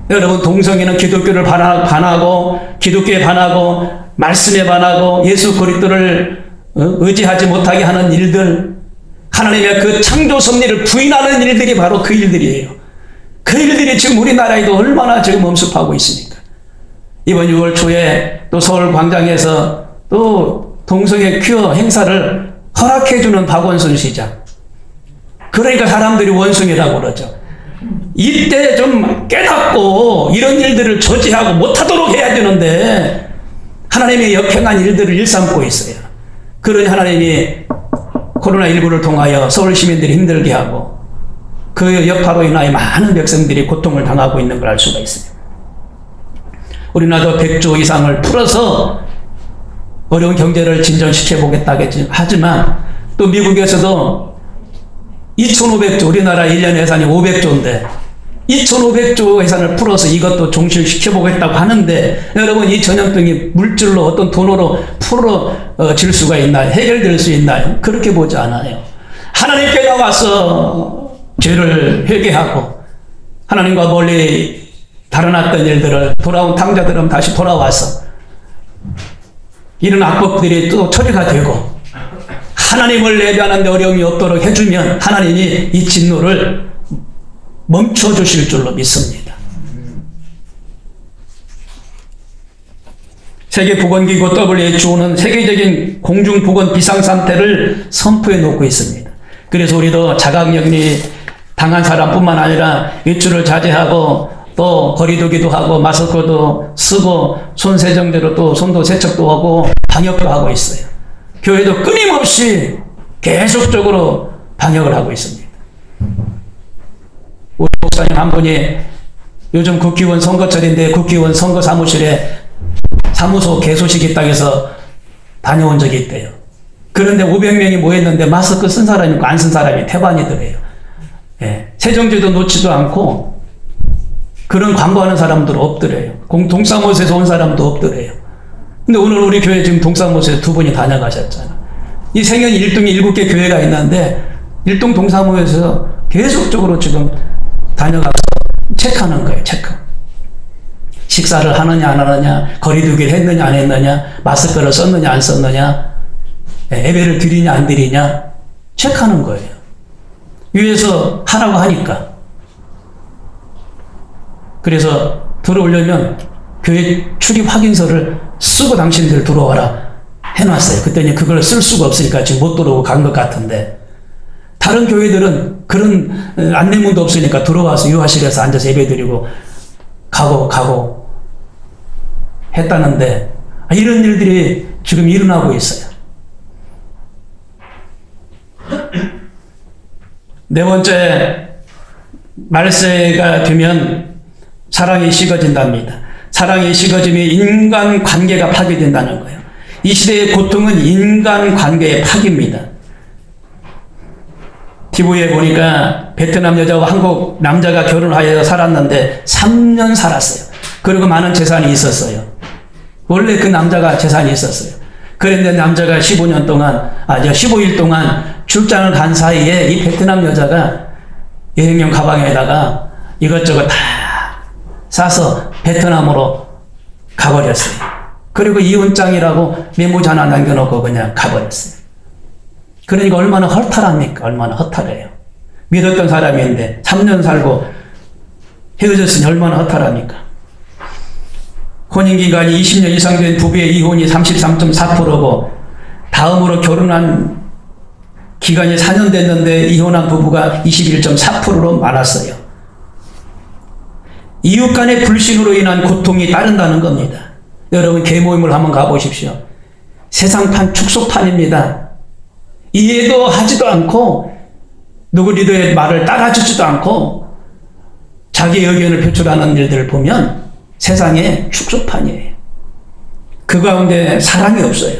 Speaker 1: 여러분 동성애는 기독교를 반하고 기독교에 반하고 말씀에 반하고 예수 그리스도를 의지하지 못하게 하는 일들, 하나님의 그 창조 섭리를 부인하는 일들이 바로 그 일들이에요. 그 일들이 지금 우리나라에도 얼마나 지금 엄습하고 있습니까? 이번 6월 초에 또 서울 광장에서 또 동성애 퀴어 행사를 허락해주는 박원순 시장. 그러니까 사람들이 원숭이라고 그러죠. 이때 좀 깨닫고 이런 일들을 저지하고 못하도록 해야 되는데 하나님의 역행한 일들을 일삼고 있어요. 그러니 하나님이 코로나19를 통하여 서울 시민들이 힘들게 하고 그 여파로 인하여 많은 백성들이 고통을 당하고 있는 걸 알 수가 있어요. 우리나라도 100조 이상을 풀어서 어려운 경제를 진전시켜 보겠다겠지. 하지만 또 미국에서도 2,500조, 우리나라 1년 예산이 500조인데 2,500조 예산을 풀어서 이것도 종식시켜 보겠다고 하는데, 여러분 이 전염병이 물질로 어떤 돈으로 풀어질 수가 있나요? 해결될 수 있나요? 그렇게 보지 않아요. 하나님께 나와서 죄를 회개하고 하나님과 멀리 달아났던 일들을 돌아온 탕자들은 다시 돌아와서 이런 악법들이 또 처리가 되고 하나님을 예배하는 데 어려움이 없도록 해주면 하나님이 이 진노를 멈춰주실 줄로 믿습니다. 세계보건기구 WHO는 세계적인 공중보건 비상상태를 선포해 놓고 있습니다. 그래서 우리도 자가격리 당한 사람뿐만 아니라 외출을 자제하고 또 거리두기도 하고 마스크도 쓰고 손 세정대로 또 손도 세척도 하고 방역도 하고 있어요. 교회도 끊임없이 계속적으로 방역을 하고 있습니다. 우리 목사님 한 분이 요즘 국회의원 선거철인데 국회의원 선거 사무실에 사무소 개소식 있다고 해서 다녀온 적이 있대요. 그런데 500명이 모였는데 마스크 쓴 사람이 있고 안 쓴 사람이 태반이더래요. 예. 세정제도 놓지도 않고 그런 광고하는 사람들 없더래요. 동사무소에서 온 사람도 없더래요. 근데 오늘 우리 교회 지금 동사무소에 두 분이 다녀가셨잖아. 이 생현 1동에 7개 교회가 있는데 1동 동사무소에서 계속적으로 지금 다녀가서 체크하는 거예요. 체크. 식사를 하느냐 안 하느냐, 거리두기를 했느냐 안 했느냐, 마스크를 썼느냐 안 썼느냐, 예배를 드리냐 안 드리냐 체크하는 거예요. 위에서 하라고 하니까. 그래서 들어오려면 교회 출입 확인서를 쓰고 당신들 들어와라 해놨어요. 그때는 그걸 쓸 수가 없으니까 지금 못 들어오고 간 것 같은데, 다른 교회들은 그런 안내문도 없으니까 들어와서 유아실에서 앉아서 예배 드리고 가고 했다는데, 이런 일들이 지금 일어나고 있어요. 네 번째, 말세가 되면 사랑이 식어진답니다. 사랑이 식어지면 인간관계가 파괴된다는 거예요. 이 시대의 고통은 인간관계의 파괴입니다. TV에 보니까 베트남 여자와 한국 남자가 결혼하여 살았는데 3년 살았어요. 그리고 많은 재산이 있었어요. 원래 그 남자가 재산이 있었어요. 그런데 남자가 15년 동안, 15일 동안 출장을 간 사이에 이 베트남 여자가 여행용 가방에다가 이것저것 다 싸서 베트남으로 가버렸어요. 그리고 이혼장이라고 메모지 하나 남겨놓고 그냥 가버렸어요. 그러니까 얼마나 허탈합니까? 얼마나 허탈해요. 믿었던 사람인데 3년 살고 헤어졌으니 얼마나 허탈합니까? 혼인기간이 20년 이상 된 부부의 이혼이 33.4%고 다음으로 결혼한 기간이 4년 됐는데 이혼한 부부가 21.4%로 많았어요. 이웃 간의 불신으로 인한 고통이 따른다는 겁니다. 여러분 개모임을 한번 가보십시오. 세상판 축소판입니다. 이해도 하지도 않고 누구 리더의 말을 따라주지도 않고 자기 의견을 표출하는 일들을 보면 세상에 축소판이에요. 그 가운데 사랑이 없어요.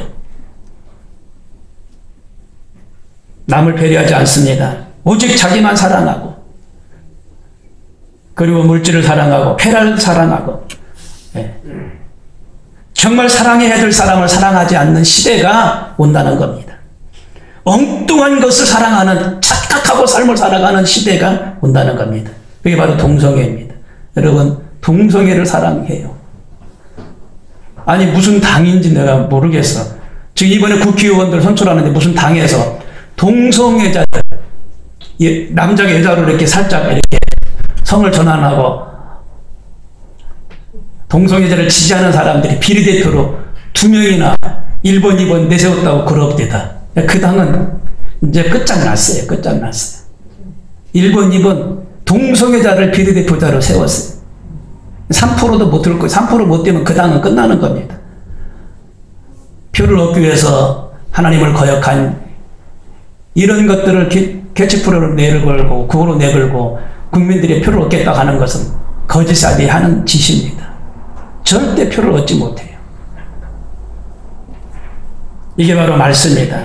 Speaker 1: 남을 배려하지 않습니다. 오직 자기만 사랑하고, 그리고 물질을 사랑하고 쾌락을 사랑하고, 정말 사랑해야 될 사람을 사랑하지 않는 시대가 온다는 겁니다. 엉뚱한 것을 사랑하는, 착각하고 삶을 살아가는 시대가 온다는 겁니다. 그게 바로 동성애입니다. 여러분, 동성애를 사랑해요. 아니 무슨 당인지 내가 모르겠어. 지금 이번에 국회의원들 선출하는데 무슨 당에서 동성애자들, 남자가 여자로 이렇게 살짝 이렇게 성을 전환하고 동성애자를 지지하는 사람들이 비례대표로 2명이나 1번, 2번 내세웠다고 그럽니다. 그 당은 이제 끝장났어요. 끝장났어요. 1번, 2번 동성애자를 비례대표자로 세웠어요. 3%도 못 들 거예요. 3% 못 되면 그 당은 끝나는 겁니다. 표를 얻기 위해서 하나님을 거역한 이런 것들을 캐치프로로 내걸고 구호로 내걸고 국민들의 표를 얻겠다고 하는 것은 거짓사비 하는 짓입니다. 절대 표를 얻지 못해요. 이게 바로 말세입니다.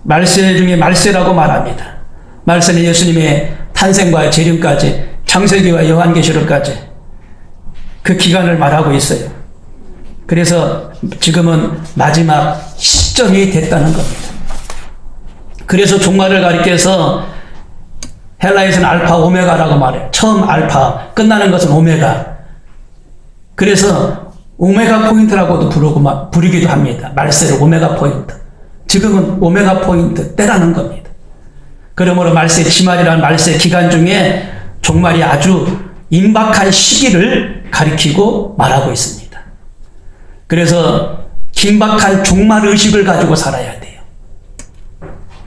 Speaker 1: 말세 중에 말세라고 말합니다. 말세는 예수님의 탄생과 재림까지, 창세기와 요한계시록까지 그 기간을 말하고 있어요. 그래서 지금은 마지막 시점이 됐다는 겁니다. 그래서 종말을 가리켜서 헬라에서는 알파 오메가라고 말해요. 처음 알파, 끝나는 것은 오메가. 그래서 오메가 포인트라고도 부르기도 합니다. 말세를 오메가 포인트. 지금은 오메가 포인트 때라는 겁니다. 그러므로 말세 지말이라는 말세 기간 중에 종말이 아주 임박한 시기를 가리키고 말하고 있습니다. 그래서 긴박한 종말 의식을 가지고 살아야 돼요.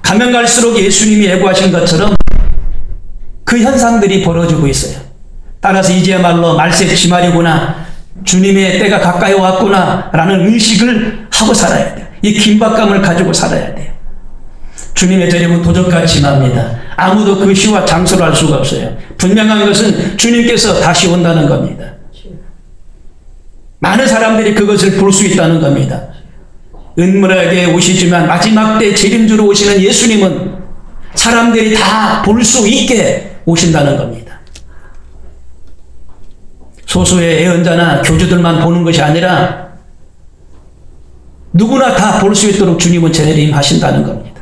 Speaker 1: 가면 갈수록 예수님이 예고하신 것처럼 그 현상들이 벌어지고 있어요. 따라서 이제야말로 말세 지말이구나, 주님의 때가 가까이 왔구나 라는 의식을 하고 살아야 돼요. 이 긴박감을 가지고 살아야 돼요. 주님의 재림은 도적같이 임합니다. 아무도 그 시와 장소를 알 수가 없어요. 분명한 것은 주님께서 다시 온다는 겁니다. 많은 사람들이 그것을 볼 수 있다는 겁니다. 은밀하게 오시지만 마지막 때 재림주로 오시는 예수님은 사람들이 다 볼 수 있게 오신다는 겁니다. 소수의 예언자나 교주들만 보는 것이 아니라 누구나 다 볼 수 있도록 주님은 재림하신다는 겁니다.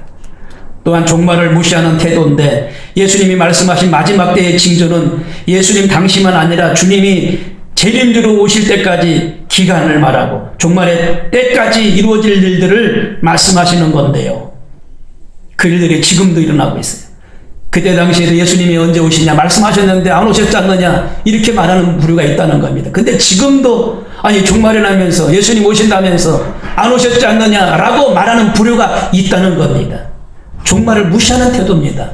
Speaker 1: 또한 종말을 무시하는 태도인데, 예수님이 말씀하신 마지막 때의 징조는 예수님 당시만 아니라 주님이 재림주로 오실 때까지 기간을 말하고 종말의 때까지 이루어질 일들을 말씀하시는 건데요. 그 일들이 지금도 일어나고 있어요. 그때 당시에도 예수님이 언제 오시냐 말씀하셨는데 안 오셨지 않느냐 이렇게 말하는 부류가 있다는 겁니다. 근데 지금도 아니 종말이라면서 예수님 오신다면서 안 오셨지 않느냐라고 말하는 부류가 있다는 겁니다. 종말을 무시하는 태도입니다.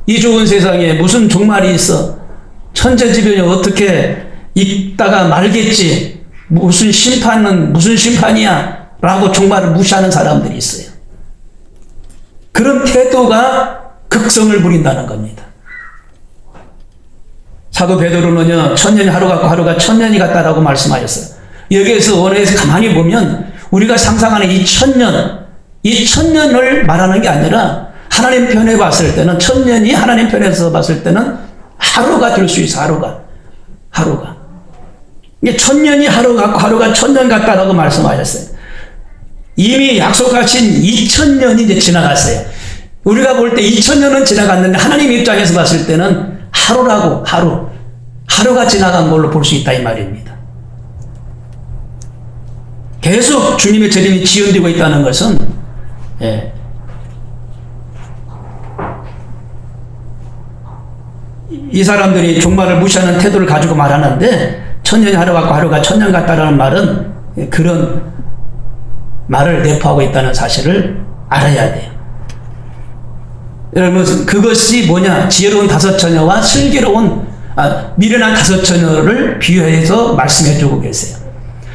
Speaker 1: 이 좋은 세상에 무슨 종말이 있어? 천재지변이 어떻게 있다가 말겠지? 무슨 심판은 무슨 심판이야? 라고 종말을 무시하는 사람들이 있어요. 그런 태도가 극성을 부린다는 겁니다. 사도 베드로는요, 천년이 하루 같고 하루가 천년이 같다라고 말씀하셨어요. 여기에서 원어에서 가만히 보면 우리가 상상하는 이 천년을 말하는 게 아니라 하나님 편에 봤을 때는, 천년이 하나님 편에서 봤을 때는 하루가 될 수 있어. 하루가. 이게 천년이 하루 같고 하루가 천년 같다라고 말씀하셨어요. 이미 약속하신 2000년이 이제 지나갔어요. 우리가 볼 때 2000년은 지나갔는데 하나님 입장에서 봤을 때는 하루라고, 하루가 지나간 걸로 볼 수 있다 이 말입니다. 계속 주님의 재림이 지연되고 있다는 것은 이 사람들이 종말을 무시하는 태도를 가지고 말하는데, 천년이 하루 같고 하루가 천년 같다라는 말은 그런 말을 내포하고 있다는 사실을 알아야 돼요. 여러분, 그것이 뭐냐? 지혜로운 다섯 처녀와 슬기로운 미련한 다섯 처녀를 비유해서 말씀해주고 계세요.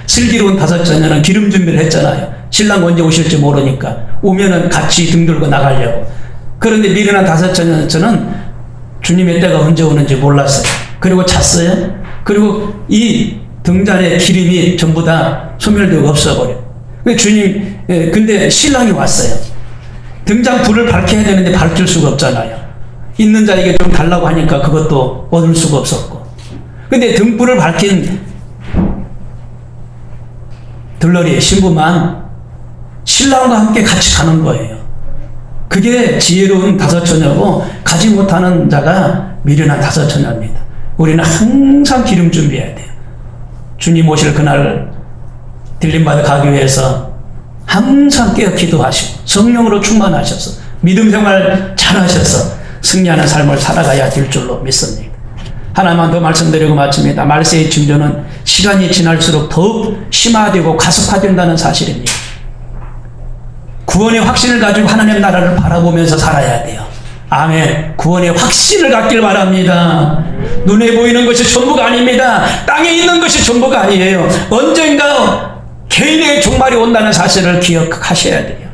Speaker 1: 슬기로운 다섯 처녀는 기름 준비를 했잖아요. 신랑 언제 오실지 모르니까 오면은 같이 등 들고 나가려고. 그런데 미련한 다섯 처녀는 주님의 때가 언제 오는지 몰랐어요. 그리고 잤어요. 그리고 이 등잔에 기름이 전부 다 소멸되고 없어버려요. 근데 신랑이 왔어요. 등잔 불을 밝혀야 되는데 밝힐 수가 없잖아요. 있는 자에게 좀 달라고 하니까 그것도 얻을 수가 없었고. 근데 등불을 밝힌 들러리 신부만 신랑과 함께 같이 가는 거예요. 그게 지혜로운 다섯 처녀고, 가지 못하는 자가 미련한 다섯 처녀입니다. 우리는 항상 기름 준비해야 돼요. 주님 오실 그날 들림받아 가기 위해서 항상 깨어 기도하시고 성령으로 충만하셔서 믿음 생활 잘하셔서 승리하는 삶을 살아가야 될 줄로 믿습니다. 하나만 더 말씀드리고 마칩니다. 말세의 징조는 시간이 지날수록 더욱 심화되고 가속화된다는 사실입니다. 구원의 확신을 가지고 하나님 나라를 바라보면서 살아야 돼요. 아멘. 구원의 확신을 갖길 바랍니다. 눈에 보이는 것이 전부가 아닙니다. 땅에 있는 것이 전부가 아니에요. 언젠가 개인의 종말이 온다는 사실을 기억하셔야 돼요.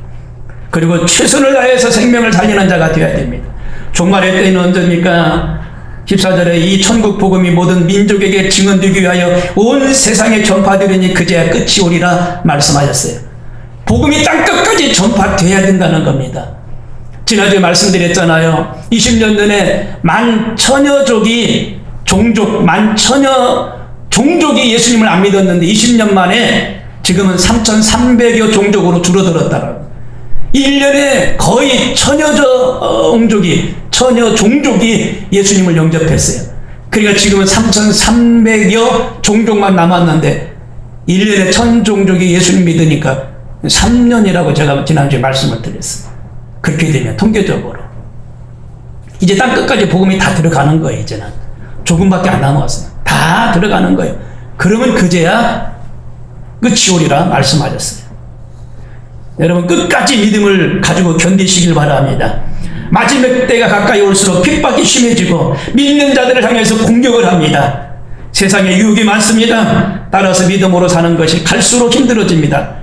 Speaker 1: 그리고 최선을 다해서 생명을 살리는 자가 되어야 됩니다. 종말의 때는 언제입니까? 14절에 이 천국 복음이 모든 민족에게 증언되기 위하여 온 세상에 전파되리니 그제야 끝이 오리라 말씀하셨어요. 복음이 땅끝까지 전파돼야 된다는 겁니다. 지난주에 말씀드렸잖아요. 20년 전에 만천여족이 종족이 예수님을 안 믿었는데 20년 만에 지금은 3,300여 종족으로 줄어들었다고. 1년에 거의 천여 종족이 예수님을 영접했어요. 그러니까 지금은 3,300여 종족만 남았는데 1년에 1,000종족이 예수님 믿으니까 3년이라고 제가 지난주에 말씀을 드렸어요. 그렇게 되면 통계적으로 이제 땅끝까지 복음이 다 들어가는 거예요. 이제는 조금밖에 안 남았어요. 다 들어가는 거예요. 그러면 그제야 끝이 오리라 말씀하셨어요. 여러분 끝까지 믿음을 가지고 견디시길 바랍니다. 마지막 때가 가까이 올수록 핍박이 심해지고 믿는 자들을 향해서 공격을 합니다. 세상에 유혹이 많습니다. 따라서 믿음으로 사는 것이 갈수록 힘들어집니다.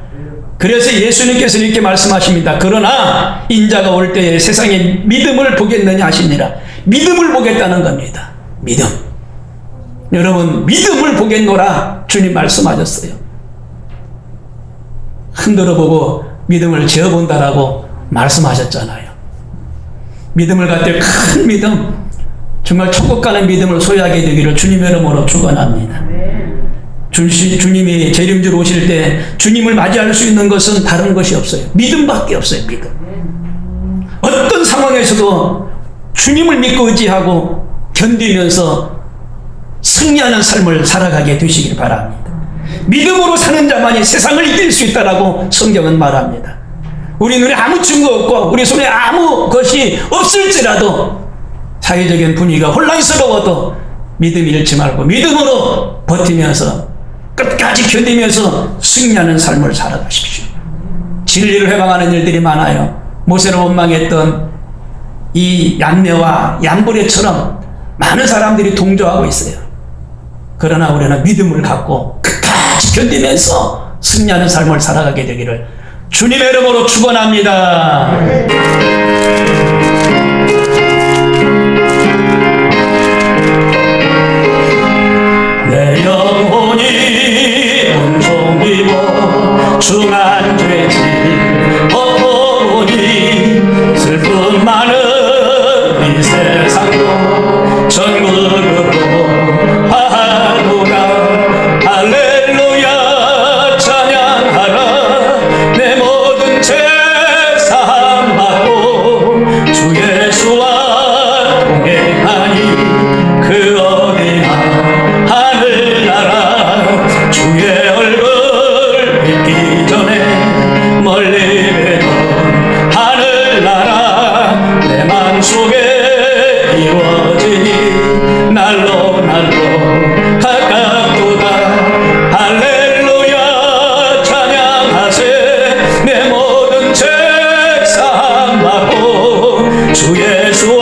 Speaker 1: 그래서 예수님께서 이렇게 말씀하십니다. 그러나 인자가 올 때에 세상에 믿음을 보겠느냐 하시니라. 믿음을 보겠다는 겁니다. 믿음. 여러분 믿음을 보겠노라 주님 말씀하셨어요. 흔들어 보고 믿음을 재어본다라고 말씀하셨잖아요. 믿음을 갖되 큰 믿음, 정말 천국 가는 믿음을 소유하게 되기를 주님의 이름으로 축원합니다. 주님이 재림주로 오실 때 주님을 맞이할 수 있는 것은 다른 것이 없어요. 믿음밖에 없어요. 믿음. 어떤 상황에서도 주님을 믿고 의지하고 견디면서 승리하는 삶을 살아가게 되시길 바랍니다. 믿음으로 사는 자만이 세상을 이길 수 있다라고 성경은 말합니다. 우리 눈에 아무 증거 없고 우리 손에 아무 것이 없을지라도 사회적인 분위기가 혼란스러워도 믿음 잃지 말고 믿음으로 버티면서 끝까지 견디면서 승리하는 삶을 살아가십시오. 진리를 회방하는 일들이 많아요. 모세를 원망했던 이 얀네와 얀브레처럼 많은 사람들이 동조하고 있어요. 그러나 우리는 믿음을 갖고 끝까지 견디면서 승리하는 삶을 살아가게 되기를 주님의 이름으로 축원합니다. 내 영혼이 온종이고 중한 죄지 헛보니 슬픔 많은 이 세상도 전국으로 하노라. 할렐루야 찬양하라. 내 모든 죄 사함 받고 주 예수와 동행하니 그 어디나 하늘나라. 주의 얼굴 뵙기 전에 멀리 뵈던 하늘나라. 내 맘속에 이루어지니 날로 가깝도다. 할렐루야 찬양하세. 내 모든 죄 사함 받고 주 예수와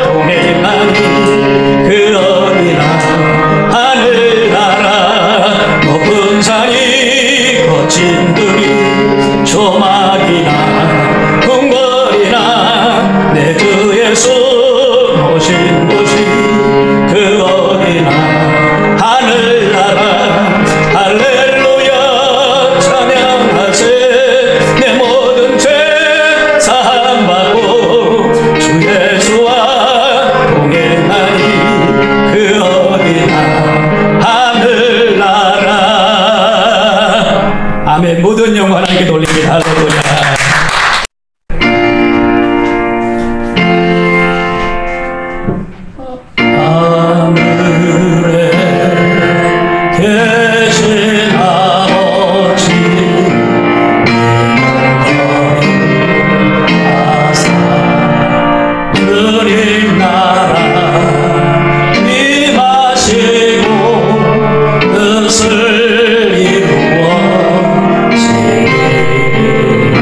Speaker 1: 동행하니 그 어디나 하늘나라. 높은 산이 거친 들이 조막이나 궁궐이나 내 주 예수 모신 곳이 그 어디나 하늘나라. 할렐루야 찬양하세. 내 모든 죄 사함 받고 주 예수와 동행하니 그 어디나 하늘나라. 아멘. 모든 영광 하나님께 돌립니다. 할렐루야. 뜻을 이루어 지리라.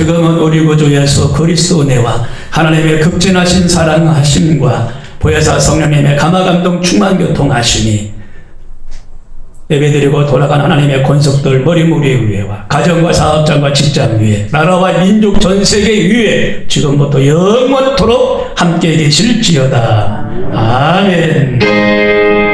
Speaker 1: 지금은 우리 구주 예수 그리스도 은혜와 하나님의 극진하신 사랑하심과 보혜사 성령님의 감화감동 충만 교통하심이 예배드리고 돌아간 하나님의 권속들 머리무리 위에와 가정과 사업장과 직장 위에 나라와 민족 전 세계 위에 지금부터 영원토록 함께 계실지어다. 아멘.